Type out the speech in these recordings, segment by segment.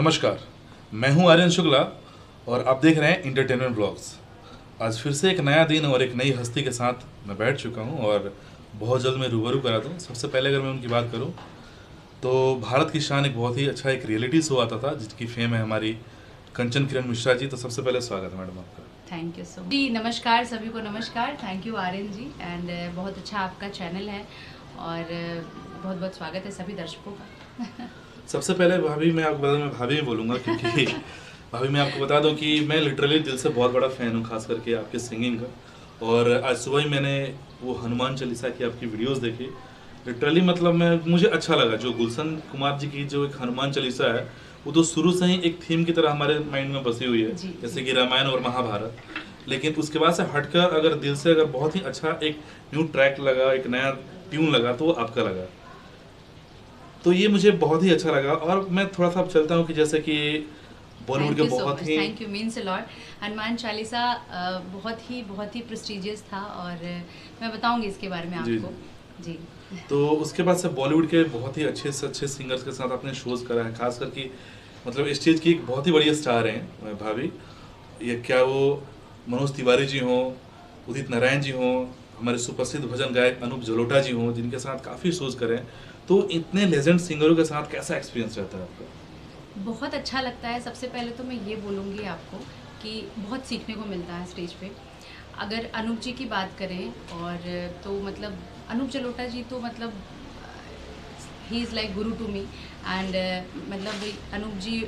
नमस्कार, मैं हूं आर्यन शुक्ला और आप देख रहे हैं इंटरटेनमेंट ब्लॉग्स। आज फिर से एक नया दिन और एक नई हस्ती के साथ मैं बैठ चुका हूं और बहुत जल्द मैं रूबरू करा दूं। सबसे पहले अगर मैं उनकी बात करूं तो भारत की शान एक बहुत ही अच्छा एक रियलिटी शो आता था जिसकी फेम है हमारी कंचन किरण मिश्रा जी। तो सबसे पहले स्वागत है मैडम आपका। Thank you so much ji. नमस्कार सभी को, नमस्कार। Thank you Aryan ji. And बहुत अच्छा आपका चैनल है और बहुत बहुत स्वागत है सभी दर्शकों का। सबसे पहले भाभी, मैं आपको बता, मैं भाभी में बोलूँगा क्योंकि भाभी मैं आपको बता दूं कि मैं लिटरली दिल से बहुत बड़ा फ़ैन हूँ, खास करके आपके सिंगिंग का। और आज सुबह ही मैंने वो हनुमान चालीसा की आपकी वीडियोस देखी। लिटरली मतलब मुझे अच्छा लगा। जो गुलशन कुमार जी की जो एक हनुमान चालीसा है वो तो शुरू से ही एक थीम की तरह हमारे माइंड में बसी हुई है, जी, जैसे जी। कि रामायण और महाभारत। लेकिन उसके बाद से हटकर अगर दिल से अगर बहुत ही अच्छा एक न्यू ट्रैक लगा, एक नया ट्यून लगा, तो वो आपका लगा। तो ये मुझे बहुत ही अच्छा लगा। और मैं थोड़ा सा अब चलता हूँ कि जैसे कि बॉलीवुड थैंक के यू सो बहुत much, he thank you, means a lot. Hanuman Chalisa बहुत ही प्रेस्टिजियस था और मैं बताऊंगी इसके बारे में जी आपको। जी। जी। तो उसके बाद से बॉलीवुड के बहुत ही अच्छे से अच्छे सिंगर्स के साथ आपने शोज करा है, खास करके मतलब स्टेज की एक बहुत ही बड़ी स्टार हैं भाभी। ये क्या वो मनोज तिवारी जी हों, उदित नारायण जी हों, हमारे सुप्रसिद्ध भजन गायक अनूप जलोटा जी हों, जिनके साथ काफ़ी शोज करें। तो इतने लेजेंड सिंगरों के साथ कैसा एक्सपीरियंस रहता है आपका? बहुत अच्छा लगता है। सबसे पहले तो मैं ये बोलूँगी आपको कि बहुत सीखने को मिलता है स्टेज पे। अगर अनूप जी की बात करें और तो मतलब अनूप जलोटा जी तो मतलब he is like Guru to me. And मतलब अनूप जी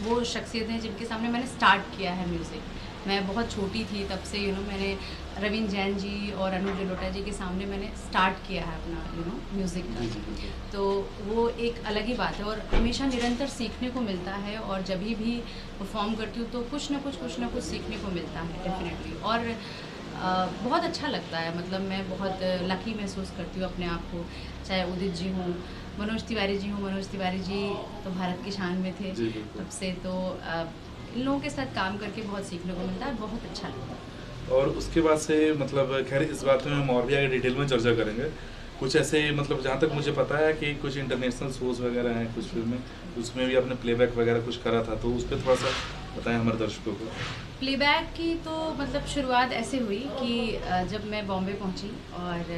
वो शख्सियत हैं जिनके सामने मैंने स्टार्ट किया है म्यूज़िक। मैं बहुत छोटी थी तब से मैंने रवीन जैन जी और अनूप जलोटा जी के सामने मैंने स्टार्ट किया है अपना म्यूज़िक का। जी जी बिल्कुल। तो वो एक अलग ही बात है और हमेशा निरंतर सीखने को मिलता है। और जब भी परफॉर्म करती हूँ तो कुछ ना कुछ सीखने को मिलता है डेफिनेटली। और बहुत अच्छा लगता है। मतलब मैं बहुत लकी महसूस करती हूँ अपने आप को। चाहे उदित जी हों, मनोज तिवारी जी हों। मनोज तिवारी जी तो भारत की शान में थे जी बिल्कुल। तब से। तो इन लोगों के साथ काम करके बहुत सीखने को मिलता है, बहुत अच्छा लगता है। और उसके बाद से मतलब खैर इस बात में हम और भी आगे डिटेल में चर्चा करेंगे। कुछ ऐसे मतलब जहाँ तक मुझे पता है कि कुछ इंटरनेशनल शोज वगैरह हैं, कुछ फिल्में, उसमें भी आपने प्लेबैक वगैरह कुछ करा था, तो उस पर थोड़ा सा बताएं हमारे दर्शकों को। प्लेबैक की तो मतलब शुरुआत ऐसे हुई कि जब मैं बॉम्बे पहुंची और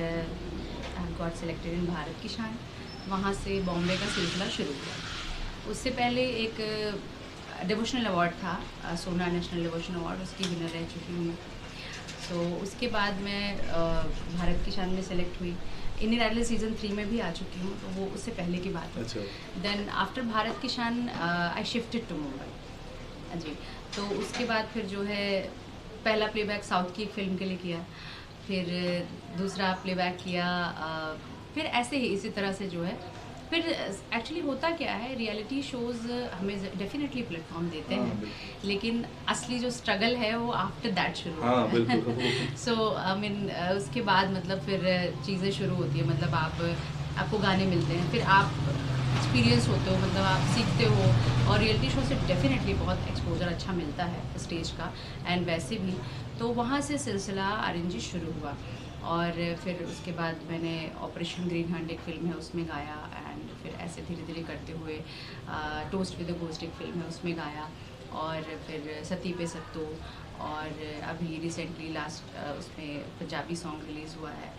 I got selected in Bharat की शान, वहां से बॉम्बे का सिलसिला शुरू हुआ। उससे पहले एक डिवोशनल अवार्ड था, सोना नेशनल डिवोशनल अवार्ड, उसकी विनर रह चुकी हूँ मैं। सो उसके बाद मैं भारत की शान में सेलेक्ट हुई। इंडियन आइडल सीज़न 3 में भी आ चुकी हूँ, तो वो उससे पहले की बात है। अच्छा। देन आफ्टर भारत की शान आई शिफ्टेड टू मुंबई। जी। तो उसके बाद फिर पहला प्लेबैक साउथ की एक फ़िल्म के लिए किया, फिर दूसरा प्लेबैक किया, फिर ऐसे ही इसी तरह से फिर एक्चुअली होता क्या है, रियलिटी शोज़ हमें डेफिनेटली प्लेटफॉर्म देते हाँ हैं, बिल्कुल। लेकिन असली जो स्ट्रगल है वो आफ्टर दैट शुरू हाँ होता है। बिल्कुल। सो आई मीन उसके बाद मतलब फिर चीज़ें शुरू होती है। मतलब आपको गाने मिलते हैं, फिर आप एक्सपीरियंस होते हो, मतलब आप सीखते हो। और रियलिटी शो से डेफिनेटली बहुत एक्सपोजर अच्छा मिलता है स्टेज का। एंड वैसे भी तो वहाँ से सिलसिला आर्यन जी शुरू हुआ। और फिर उसके बाद मैंने ऑपरेशन ग्रीन हंट एक फ़िल्म है उसमें गाया। एंड फिर ऐसे धीरे धीरे करते हुए टोस्ट विद द घोस्ट एक फ़िल्म है उसमें गाया। और फिर सती पे सत्तू। और अभी रिसेंटली लास्ट उसमें पंजाबी सॉन्ग रिलीज़ हुआ है।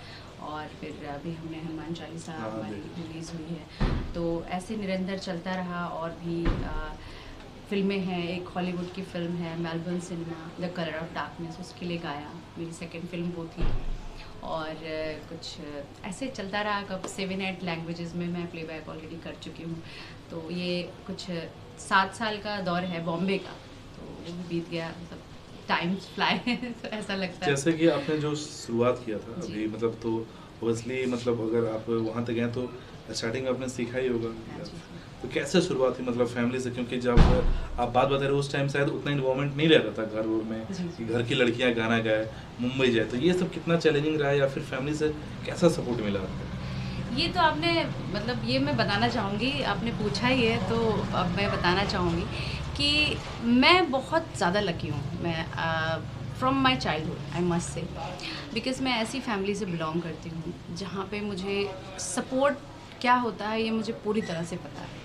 और फिर अभी हमने हनुमान चालीसा हाँ हमारी देखिए। रिलीज़ हुई है। तो ऐसे निरंतर चलता रहा। और भी फ़िल्में हैं, एक हॉलीवुड की फ़िल्म है Melbourne cinema, the colour of darkness, उसके लिए गाया। मेरी सेकंड फ़िल्म वो थी। और कुछ ऐसे चलता रहा। कब 7-8 लैंग्वेजेस में मैं प्लेबैक ऑलरेडी कर चुकी हूँ। तो ये कुछ 7 साल का दौर है बॉम्बे का, तो वो भी बीत गया। मतलब टाइम फ्लाई तो ऐसा लगता है। जैसे कि आपने जो शुरुआत किया था जी। अभी मतलब, तो ओबियसली मतलब अगर आप वहाँ तक गए तो स्टार्टिंग में आपने सीखा ही होगा। हाँ जी, जी। तो कैसे शुरुआत हुई मतलब फैमिली से? क्योंकि जब आप बात बता रहे हो उस टाइम शायद उतना इन्वॉल्वमेंट नहीं रहता था घर वर में जी, कि जी। घर की लड़कियां गाना गाए, मुंबई जाए। तो ये सब कितना चैलेंजिंग रहा, या फिर फैमिली से कैसा सपोर्ट मिला आपको? ये तो आपने मतलब ये मैं बताना चाहूँगी, आपने पूछा ही है तो अब मैं बताना चाहूँगी कि मैं बहुत ज़्यादा लकी हूँ। मैं from my childhood I must say, because मैं ऐसी फैमिली से बिलोंग करती हूँ जहाँ पे मुझे सपोर्ट क्या होता है ये मुझे पूरी तरह से पता है।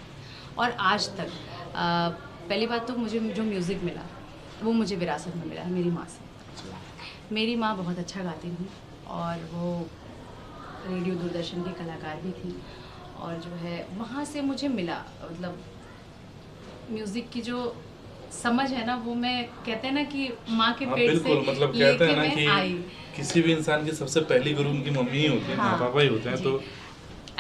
और आज तक पहली बात तो मुझे जो म्यूज़िक मिला वो मुझे विरासत में मिला है मेरी माँ से। मेरी माँ बहुत अच्छा गाती थी और वो रेडियो दूरदर्शन की कलाकार भी थी, और जो है वहाँ से मुझे मिला, मतलब म्यूज़िक की जो समझ है ना, वो मैं कहते हैं ना कि माँ के हाँ पेट से बिल्कुल, मतलब कहते हैं लेके ना मैं कि आई। किसी भी इंसान की सबसे पहली गुरु उनकी मम्मी ही होती है, माँ हाँ, पापा ही होते हैं। जी। तो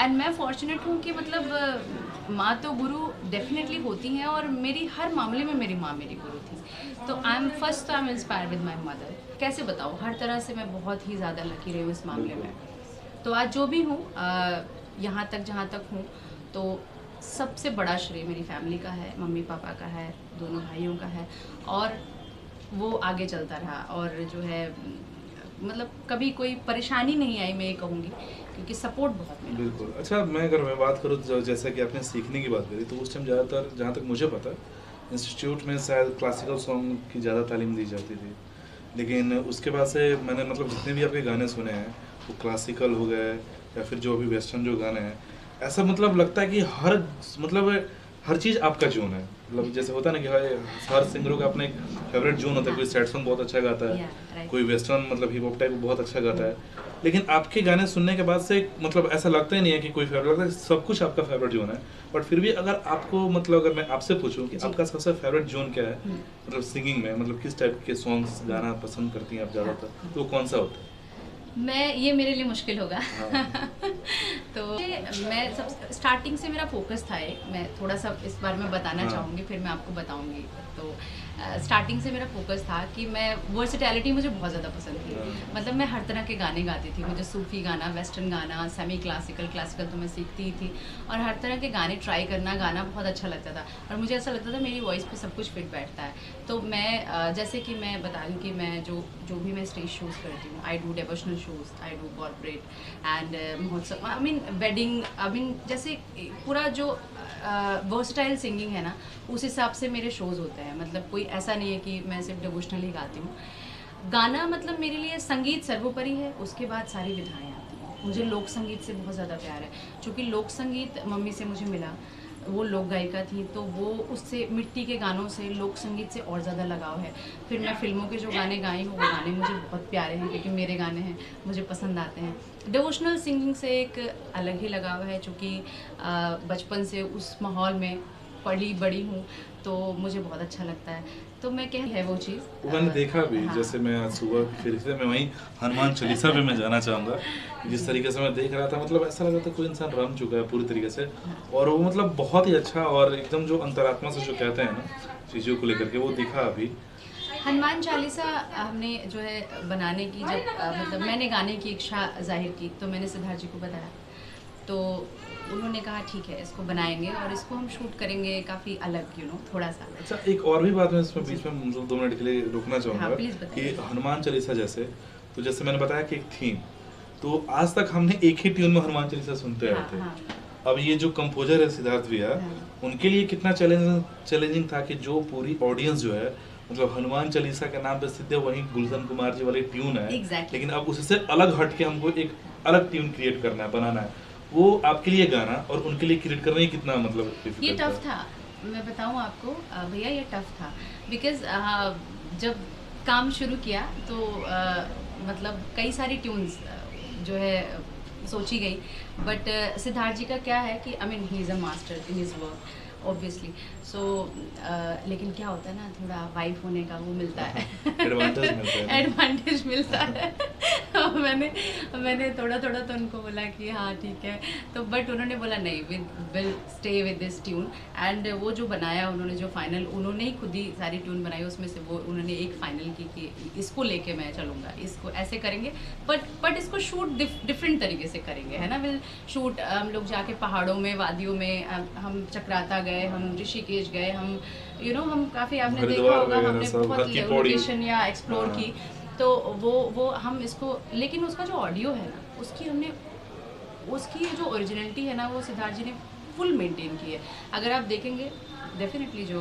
एंड मैं फॉर्चुनेट हूँ कि मतलब माँ तो गुरु डेफिनेटली होती हैं, और मेरी हर मामले में मेरी माँ मेरी गुरु थी। तो I am inspire with my mother. कैसे बताऊँ, हर तरह से मैं बहुत ही ज़्यादा लकी रही हूँ इस मामले में। तो आज जो भी हूँ, यहाँ तक जहाँ तक हूँ, तो सबसे बड़ा श्रेय मेरी फैमिली का है, मम्मी पापा का है, दोनों भाइयों का है, और वो आगे चलता रहा। और जो है मतलब कभी कोई परेशानी नहीं आई, मैं ये कहूँगी, क्योंकि सपोर्ट बहुत मिला। बिल्कुल। अच्छा, मैं बात करूँ तो जैसा कि आपने सीखने की बात करी, तो उस टाइम ज़्यादातर जहाँ तक मुझे पता इंस्टीट्यूट में शायद क्लासिकल सॉन्ग की ज़्यादा तालीम दी जाती थी, लेकिन उसके बाद से मैंने मतलब जितने भी आपके गाने सुने हैं वो क्लासिकल हो गए या फिर जो अभी वेस्टर्न जो गाने हैं, ऐसा मतलब लगता है कि हर चीज़ आपका जोन है। मतलब जैसे होता है ना कि हर सिंगरों का अपना एक फेवरेट जोन होता है। कोई सैड सॉन्ग बहुत अच्छा गाता है, right. कोई वेस्टर्न मतलब हिप हॉप टाइप बहुत अच्छा गाता है, लेकिन आपके गाने सुनने के बाद से मतलब ऐसा लगता ही नहीं है कि कोई फेवरेट, लगता है सब कुछ आपका फेवरेट जोन है। बट फिर भी अगर आपको मतलब अगर मैं आपसे पूछूं कि जी। आपका सबसे फेवरेट जोन क्या है, मतलब सिंगिंग में, मतलब किस टाइप के सॉन्ग्स गाना पसंद करती हैं आप ज़्यादातर, तो वो कौन सा होता है? ये मेरे लिए मुश्किल होगा। हाँ। तो मैं सब स्टार्टिंग से मेरा फोकस था, मैं थोड़ा सा इस बारे में बताना हाँ। चाहूँगी, फिर मैं आपको बताऊँगी। तो स्टार्टिंग से मेरा फोकस था कि मैं वर्सेटैलिटी मुझे बहुत ज़्यादा पसंद थी। हाँ। मतलब मैं हर तरह के गाने गाती थी, मुझे सूफ़ी गाना, वेस्टर्न गाना, सेमी क्लासिकल, क्लासिकल तो मैं सीखती ही थी, और हर तरह के गाने ट्राई करना, गाना बहुत अच्छा लगता था, और मुझे ऐसा लगता था मेरी वॉइस पे सब कुछ फिट बैठता है। तो मैं जैसे कि मैं बता रही हूँ कि मैं जो भी मैं स्टेज शोज़ करती हूँ, I do devotional shows, I do corporate and महोत्सव, I mean wedding, I mean जैसे पूरा जो वर्सटाइल सिंगिंग है ना, उस हिसाब से मेरे शोज़ होते हैं। मतलब कोई ऐसा नहीं है कि मैं सिर्फ डिवोशनल ही गाती हूँ। गाना मतलब मेरे लिए संगीत सर्वोपरि है, उसके बाद सारी विधाएँ आती हैं। मुझे लोक संगीत से बहुत ज़्यादा प्यार है, चूँकि लोक संगीत मम्मी से मुझे मिला, वो लोक गायिका थी, तो वो उससे मिट्टी के गानों से, लोक संगीत से और ज़्यादा लगाव है। फिर मैं फ़िल्मों के जो गाने गाई हूँ, वो गाने मुझे बहुत प्यारे हैं, क्योंकि मेरे गाने हैं, मुझे पसंद आते हैं। डिवोशनल सिंगिंग से एक अलग ही लगाव है, चूँकि बचपन से उस माहौल में पली बड़ी हूँ, तो मुझे बहुत अच्छा लगता है। तो मैं कह है वो चीज़, वो मैंने देखा भी। हाँ। जैसे मैं आज सुबह फिर से मैं वहीं हनुमान चालीसा पे मैं जाना चाहूँगा। जिस तरीके से मैं देख रहा था, मतलब ऐसा लग रहा था कोई इंसान रम चुका है पूरी तरीके से, और वो मतलब बहुत ही अच्छा, और एकदम जो अंतरात्मा से जो कहते हैं ना चीज़ों को लेकर के, वो दिखा अभी। हनुमान चालीसा हमने जो है बनाने की जब मतलब मैंने गाने की इच्छा जाहिर की, तो मैंने सिद्धार्थ जी को बताया, तो उन्होंने कहा ठीक है, इसको बनाएंगे और इसको हम शूट करेंगे काफ़ी अलग, थोड़ा सा। अच्छा, एक और भी बात मैं इसमें बीच में मतलब 2 मिनट के लिए रुकना चाहूँगा। हाँ, प्लीज़ बताइए। कि हनुमान चालीसा जैसे, तो जैसे मैंने बताया कि एक थीम, तो आज तक हमने एक ही ट्यून में हनुमान चालीसा सुनते आए हाँ, थे। हाँ, अब ये जो कंपोजर है सिद्धार्थ भैया, हाँ। उनके लिए कितना चैलेंजिंग था कि जो पूरी ऑडियंस जो है, मतलब हनुमान चालीसा के नाम पे सीधे वही गुलशन कुमार जी वाली ट्यून है, Exactly. लेकिन अब उससे अलग हट के हमको एक अलग ट्यून क्रिएट करना है, बनाना है। वो आपके लिए गाना और उनके लिए क्रिएट करना ही कितना मतलब ये डिफिकल्ट टफ था, मैं बताऊँ आपको भैया, ये टफ था, बिकॉज जब काम शुरू किया तो मतलब कई सारी ट्यून्स जो है सोची गई, बट सिद्धार्थ जी का क्या है कि I mean he is a master in his work obviously, so लेकिन क्या होता है ना, थोड़ा वाइफ होने का वो मिलता है, एडवांटेज मिलता है ना। एडवांटेज मिलता है। मैंने थोड़ा थोड़ा तो उनको बोला कि हाँ ठीक है, तो बट उन्होंने बोला नहीं, will stay with this tune, and वो जो बनाया उन्होंने, जो फाइनल उन्होंने ही खुद ही सारी ट्यून बनाई, उसमें से वो उन्होंने एक फाइनल की कि इसको लेके मैं चलूँगा, इसको ऐसे करेंगे, बट इसको शूट डिफरेंट तरीके से करेंगे, है ना। विल शूट, हम लोग जाके पहाड़ों में, वादियों में, हम चक्राता गए, हम ऋषिकेश गए, हम हम काफ़ी, आपने देखा हरिद्वार होगा, वगैरह हमने सब, बहुत हर की पौड़ी। लोकेशन या एक्सप्लोर हाँ। की, तो वो हम इसको, लेकिन उसका जो ऑडियो है ना, उसकी जो ओरिजिनलिटी है ना, वो सिद्धार्थ जी ने फुल मेंटेन की है। अगर आप देखेंगे डेफिनेटली जो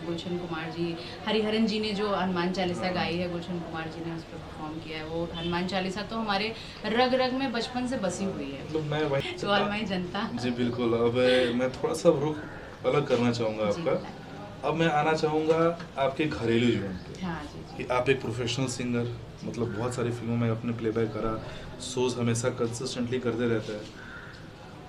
गुलशन कुमार जी, हरिहरन जी ने जो हनुमान चालीसा गाई है, गुलशन कुमार जी ने उस पर परफॉर्म किया है, वो हनुमान चालीसा तो हमारे रग रग में बचपन से बसी हुई है, मतलब मैं वही तो ऑल माई जनता। जी बिल्कुल। अब मैं थोड़ा सा रुख अलग करना चाहूँगा जी, आपका। अब मैं आना चाहूँगा आपके घरेलू जीवन पे, हाँ जी जी। कि आप एक प्रोफेशनल सिंगर, मतलब बहुत सारी फिल्मों में आपने प्लेबैक करा, शोज हमेशा कंसिस्टेंटली करते रहते हैं।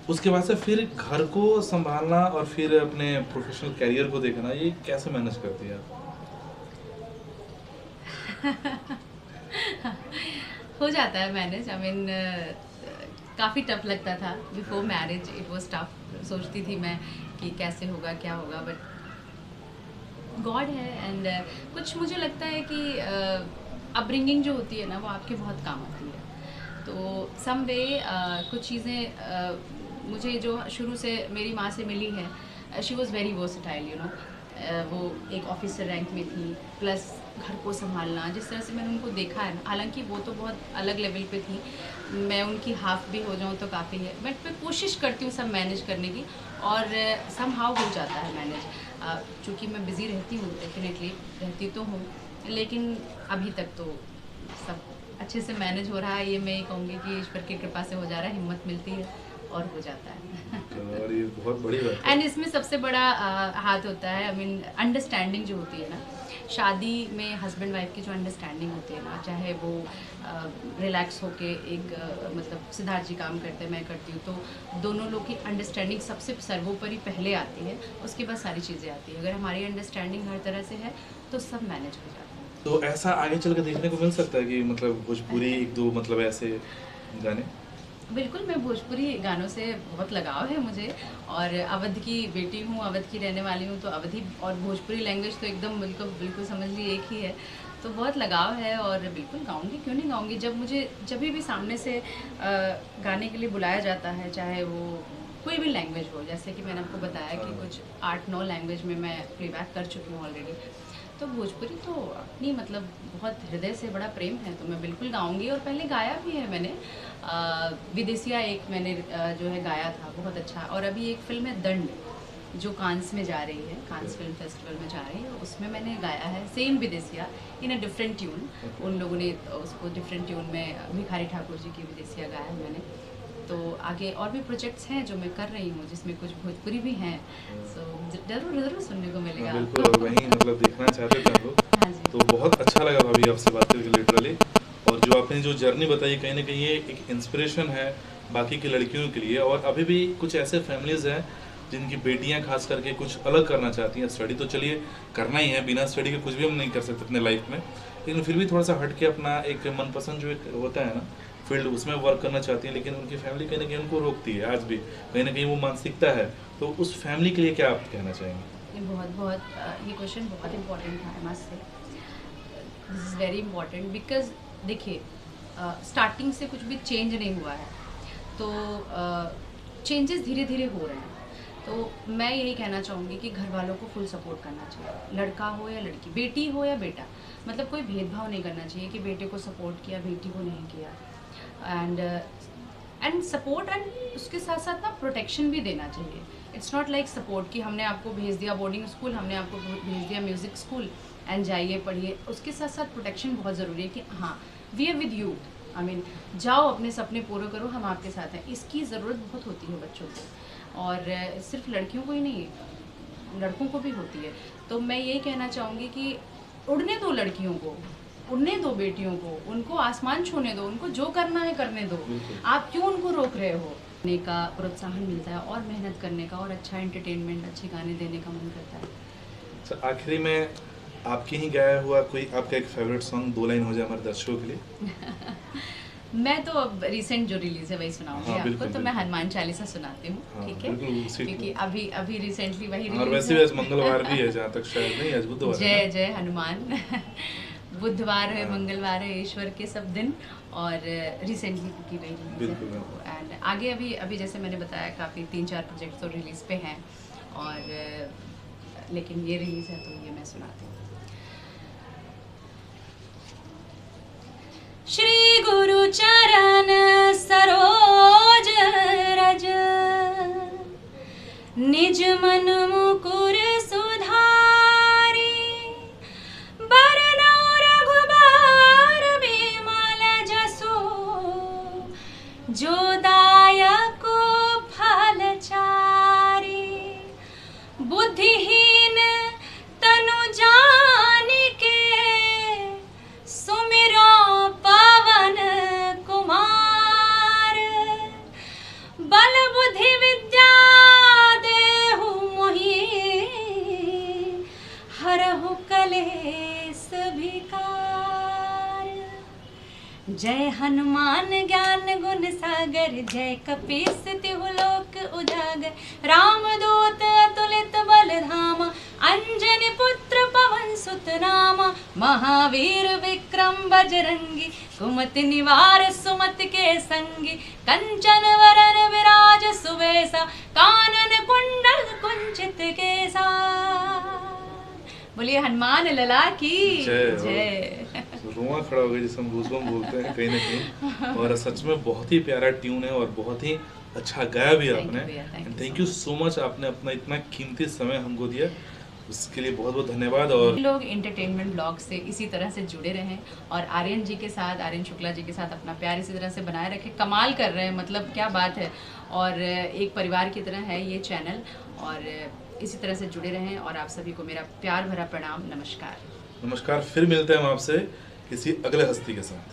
उसके बाद से फिर घर को संभालना और फिर अपने प्रोफेशनल कैरियर को देखना, ये कैसे मैनेज करती है आप? हो जाता है मैनेज। आई मीन काफ़ी टफ लगता था before marriage, it was tough. सोचती थी मैं कि कैसे होगा क्या होगा, बट गॉड है। एंड कुछ मुझे लगता है कि अपब्रिंगिंग जो होती है ना वो आपके बहुत काम आती है। तो सम वे कुछ चीज़ें मुझे जो शुरू से मेरी माँ से मिली है, she was very versatile you know. वो एक ऑफिसर रैंक में थी, प्लस घर को संभालना, जिस तरह से मैंने उनको देखा है ना, हालांकि वो तो बहुत अलग लेवल पे थी, मैं उनकी हाफ भी हो जाऊँ तो काफ़ी है, बट मैं कोशिश करती हूँ सब मैनेज करने की, और सम हाउ हो जाता है मैनेज। चूँकि मैं बिज़ी रहती हूँ, डेफिनेटली रहती तो हूँ, लेकिन अभी तक तो सब अच्छे से मैनेज हो रहा है। ये मैं ये कहूँगी कि ईश्वर की कृपा से हो जा रहा है, हिम्मत मिलती है और हो जाता है। और ये बहुत बड़ी बात है। एंड इसमें सबसे बड़ा हाथ होता है, आई मीन अंडरस्टैंडिंग जो होती है ना, शादी में हस्बैंड वाइफ की जो अंडरस्टैंडिंग होती है ना, चाहे वो रिलैक्स होके एक मतलब सिद्धार्थ जी काम करते हैं, मैं करती हूँ, तो दोनों लोग की अंडरस्टैंडिंग सबसे सर्वोपरि पहले आती है, उसके बाद सारी चीज़ें आती है। अगर हमारी अंडरस्टैंडिंग हर तरह से है तो सब मैनेज हो जाता है। तो ऐसा आगे चल के देखने को मिल सकता है कि मतलब भोजपुरी एक दो मतलब ऐसे गाने? बिल्कुल, मैं भोजपुरी गानों से बहुत लगाव है मुझे, और अवध की बेटी हूँ, अवध की रहने वाली हूँ, तो अवधी और भोजपुरी लैंग्वेज तो एकदम बिल्कुल बिल्कुल समझ लीजिए एक ही है। तो बहुत लगाव है और बिल्कुल गाऊँगी, क्यों नहीं गाऊँगी। जब भी सामने से गाने के लिए बुलाया जाता है, चाहे वो कोई भी लैंग्वेज हो, जैसे कि मैंने आपको बताया कि कुछ 8-9 लैंग्वेज में मैं प्लेबैक कर चुकी हूँ ऑलरेडी, तो भोजपुरी तो अपनी मतलब बहुत हृदय से बड़ा प्रेम है, तो मैं बिल्कुल गाऊंगी। और पहले गाया भी है मैंने, विदेशिया एक मैंने जो है गाया था, बहुत अच्छा। और अभी एक फिल्म है दंड, जो कांस में जा रही है, कांस फिल्म फेस्टिवल में जा रही है, उसमें मैंने गाया है same Bidesiya in a different tune. उन लोगों ने उसको डिफरेंट ट्यून में भिखारी ठाकुर जी की विदेशिया गाया है मैंने। तो आगे और भी प्रोजेक्ट्स हैं जो मैं कर रही हूँ, जिसमें कुछ भोजपुरी भी हैं, सो जरूर जरूर सुनने को मिलेगा बिल्कुल, आपको। वही मतलब देखना चाहते थे हम लोग। हाँ जी। तो बहुत अच्छा लगा भाभी आपसे बात करके लिटरली। और जो आपने जो जर्नी बताई, कहीं ना कहीं ये एक इंस्पिरेशन है बाकी की लड़कियों के लिए। और अभी भी कुछ ऐसे फैमिलीज हैं जिनकी बेटियां खास करके कुछ अलग करना चाहती हैं। स्टडी तो चलिए करना ही है, बिना स्टडी के कुछ भी हम नहीं कर सकते अपने लाइफ में, लेकिन फिर भी थोड़ा सा हट के अपना एक मनपसंद जो एक होता है ना फील्ड, उसमें वर्क करना चाहती हैं, लेकिन उनकी फैमिली कहीं ना कहीं उनको रोकती है आज भी, कहीं ना कहीं वो मानसिकता है। तो उस फैमिली के लिए क्या आप कहना चाहेंगे? ये बहुत बहुत ये क्वेश्चन बहुत इंपॉर्टेंट था, I must say. This is very important because देखिए, स्टार्टिंग से कुछ भी चेंज नहीं हुआ है, तो चेंजेस धीरे धीरे हो रहे हैं। तो मैं यही कहना चाहूँगी कि घर वालों को फुल सपोर्ट करना चाहिए, लड़का हो या लड़की, बेटी हो या बेटा, मतलब कोई भेदभाव नहीं करना चाहिए कि बेटे को सपोर्ट किया बेटी को नहीं किया। एंड सपोर्ट, एंड उसके साथ साथ ना प्रोटेक्शन भी देना चाहिए। इट्स नॉट लाइक सपोर्ट कि हमने आपको भेज दिया बोर्डिंग स्कूल, हमने आपको भेज दिया म्यूज़िक स्कूल एंड जाइए पढ़िए। उसके साथ साथ प्रोटेक्शन बहुत ज़रूरी है कि हाँ, we are with you, I mean जाओ अपने सपने पूरे करो, हम आपके साथ हैं। इसकी ज़रूरत बहुत होती है बच्चों को, और सिर्फ लड़कियों को ही नहीं, लड़कों को भी होती है। तो मैं यही कहना चाहूँगी कि उड़ने दो लड़कियों को, उड़ने दो बेटियों को, उनको आसमान छूने दो, उनको जो करना है करने दो। आप क्यों उनको रोक रहे हो? करने का प्रोत्साहन मिलता है और मेहनत करने का, और अच्छा एंटरटेनमेंट, अच्छे गाने देने का मन करता है। अच्छा, आखिरी में आपके ही गाया हुआ कोई आपका एक फेवरेट सॉन्ग 2 लाइन हो जाए हमारे दर्शकों के लिए? मैं तो अब रिसेंट जो रिलीज है वही सुनाऊंगी हाँ, आपको। बिल्कुल, तो मैं बिल्कुल। हनुमान चालीसा सुनाती हूँ, हाँ, ठीक है? बिल्कुल, उसी क्योंकि को। अभी रिसेंटली वही और रिलीज वैसे भी है। आज मंगलवार भी है, जहाँ तक शायद नहीं, आज बुधवार है जय ना? जय हनुमान। बुधवार है, हाँ। मंगलवार है, ईश्वर के सब दिन। और रिसेंटली की गई रिलीज बिल्कुल, है। बिल्कुल। एंड आगे अभी जैसे मैंने बताया, काफ़ी 3-4 प्रोजेक्ट तो रिलीज पे हैं, और लेकिन ये रिलीज है तो ये मैं सुनाती हूँ। श्री गुरु चरण सरोज रज, निज मन मुकुर सुधारी, बरनौ रघुबर बिमल जसु, जो दायक फल चारी। बुद्धिहीन तनु जानिके सुमिरो पवन कुमार। बल बुद्धि विद्या देहु मोहि हरहु कलेस विकार। जय हनुमान ज्ञान गुण सागर, जय कपीस तिहु लोक उजागर। रामदूत अतुलित बल धामा, अंजनी पुत्र पवन सुत नामा। महावीर विक्रम बजरंगी, कुमति निवार सुमति के संगी। कंचन वरन विराज सुबेसा, कानन कुंडल कुंचित केसा। बोलिए हनुमान लला की जय। रोआ खड़ा हो गया जिसे हम गूज़बम्प बोलते हैं कहीं ना कहीं। और सच में बहुत ही प्यारा ट्यून है और बहुत ही अच्छा गाया भी आपने। थैंक यू सो मच, आपने अपना इतना कीमती समय हमको दिया, उसके लिए बहुत बहुत धन्यवाद। और लोग एंटरटेनमेंट ब्लॉग से इसी तरह से जुड़े रहें और आर्यन जी के साथ, आर्यन शुक्ला जी के साथ अपना प्यार इसी तरह से बनाए रखें। कमाल कर रहे हैं, मतलब क्या बात है। और एक परिवार की तरह है ये चैनल, और इसी तरह से जुड़े रहें। और आप सभी को मेरा प्यार भरा प्रणाम, नमस्कार। नमस्कार। फिर मिलते हैं हम आपसे किसी अगले हस्ती के साथ।